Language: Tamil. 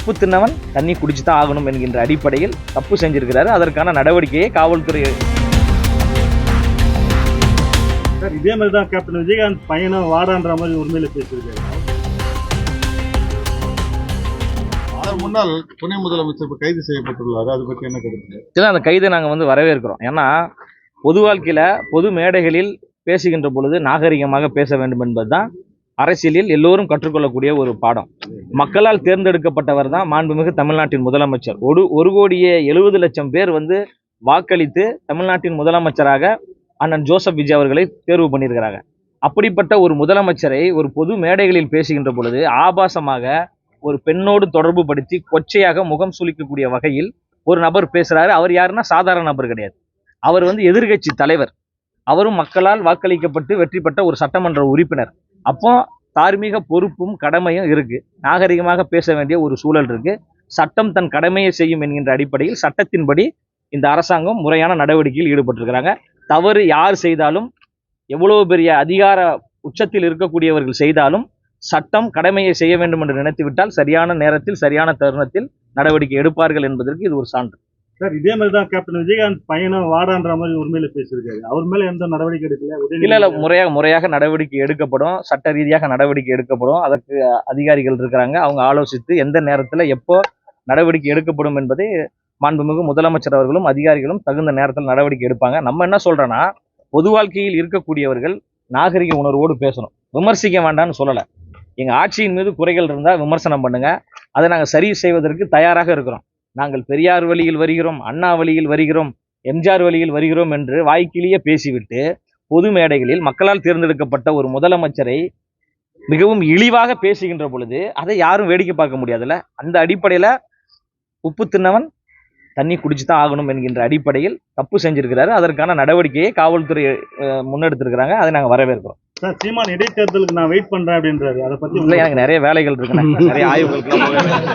உப்பு தின்னவன் தண்ணி குடிச்சு தான் ஆகணும் என்கின்ற அடிப்படையில் தப்பு செஞ்சிருக்கிறாரு. அதற்கான நடவடிக்கையை காவல்துறை. சார், இதே மாதிரி தான் கேப்டன் விஜயகாந்த் பையனை வாடான்ற மாதிரி உண்மையில பேசியிருக்காரு. முன்னாள் துணை முதலமைச்சர் கைது செய்யப்பட்டுள்ளார். அதை பற்றி என்ன கருத்து? அந்த கைதை நாங்கள் வரவேற்கிறோம். ஏன்னா பொது வாழ்க்கையில பொது மேடைகளில் பேசுகின்ற பொழுது நாகரிகமாக பேச வேண்டும் என்பதுதான் அரசியலில் எல்லோரும் கற்றுக்கொள்ளக்கூடிய ஒரு பாடம். மக்களால் தேர்ந்தெடுக்கப்பட்டவர் தான் மாண்புமிகு தமிழ்நாட்டின் முதலமைச்சர். 1,70,00,000 பேர் வாக்களித்து தமிழ்நாட்டின் முதலமைச்சராக அண்ணன் ஜோசப் விஜய் அவர்களை தேர்வு பண்ணியிருக்கிறாங்க. அப்படிப்பட்ட ஒரு முதலமைச்சரை ஒரு பொது மேடைகளில் பேசுகின்ற பொழுது ஆபாசமாக ஒரு பெண்ணோடு தொடர்பு படுத்தி கொச்சையாக முகம் சுளிக்கக்கூடிய வகையில் ஒரு நபர் பேசுறாரு. அவர் யாருன்னா சாதாரண நபர் கிடையாது. அவர் எதிர்கட்சி தலைவர். அவரும் மக்களால் வாக்களிக்கப்பட்டு வெற்றி பெற்ற ஒரு சட்டமன்ற உறுப்பினர். அப்போ தார்மீக பொறுப்பும் கடமையும் இருக்கு. நாகரிகமாக பேச வேண்டிய ஒரு சூழல் இருக்கு. சட்டம் தன் கடமையை செய்யும் என்கின்ற அடிப்படையில் சட்டத்தின்படி இந்த அரசாங்கம் முறையான நடவடிக்கையில் ஈடுபட்டிருக்கிறாங்க. தவறு யார் செய்தாலும், எவ்வளவு பெரிய அதிகார உச்சத்தில் இருக்கக்கூடியவர்கள் செய்தாலும் சட்டம் கடமையை செய்ய வேண்டும் என்று நினைத்துவிட்டால் சரியான நேரத்தில் சரியான தருணத்தில் நடவடிக்கை எடுப்பார்கள் என்பதற்கு இது ஒரு சான்று. சார், இதே மாதிரி தான் கேப்டன் விஜயகாந்த் பையனை வாடான்ற மாதிரி உண்மையில பேசியிருக்காரு. அவர் மேல எந்த நடவடிக்கை எடுக்கல? இல்ல முறையாக நடவடிக்கை எடுக்கப்படும். சட்ட ரீதியாக நடவடிக்கை எடுக்கப்படும். அதற்கு அதிகாரிகள் இருக்கிறாங்க. அவங்க ஆலோசித்து எந்த நேரத்தில் எப்போ நடவடிக்கை எடுக்கப்படும் என்பதை மாண்புமிகு முதலமைச்சர் அவர்களும் அதிகாரிகளும் தகுந்த நேரத்தில் நடவடிக்கை எடுப்பாங்க. நம்ம என்ன சொல்றோம்னா, பொது வாழ்க்கையில் இருக்கக்கூடியவர்கள் நாகரிக உணர்வோடு பேசணும். விமர்சிக்க வேண்டாம்னு சொல்லலை. எங்க ஆட்சியின் மீது குறைகள் இருந்தால் விமர்சனம் பண்ணுங்க. அதை நாங்கள் சரி செய்வதற்கு தயாராக இருக்கிறோம். நாங்கள் பெரியார் வழியில் வருகிறோம், அண்ணா வழியில் வருகிறோம், எம்ஜிஆர் வழியில் வருகிறோம் என்று வாய்க்கிலேயே பேசிவிட்டு பொது மேடைகளில் மக்களால் தேர்ந்தெடுக்கப்பட்ட ஒரு முதலமைச்சரை மிகவும் இழிவாக பேசுகின்ற பொழுது அதை யாரும் வேடிக்கை பார்க்க முடியாதுல்ல. அந்த அடிப்படையில உப்பு தின்னவன் தண்ணி குடிச்சு தான் ஆகணும் என்கின்ற அடிப்படையில் தப்பு செஞ்சிருக்கிறாரு. அதற்கான நடவடிக்கையை காவல்துறை முன்னெடுத்திருக்கிறாங்க. அதை நாங்கள் வரவேற்கிறோம். சார், சீமான் இடைத்தேர்தலுக்கு நான் வெயிட் பண்றேன் அப்படின்றாரு. அதை பத்தி எனக்கு நிறைய வேலைகள் இருக்கு. நிறைய ஆய்வுகளுக்கு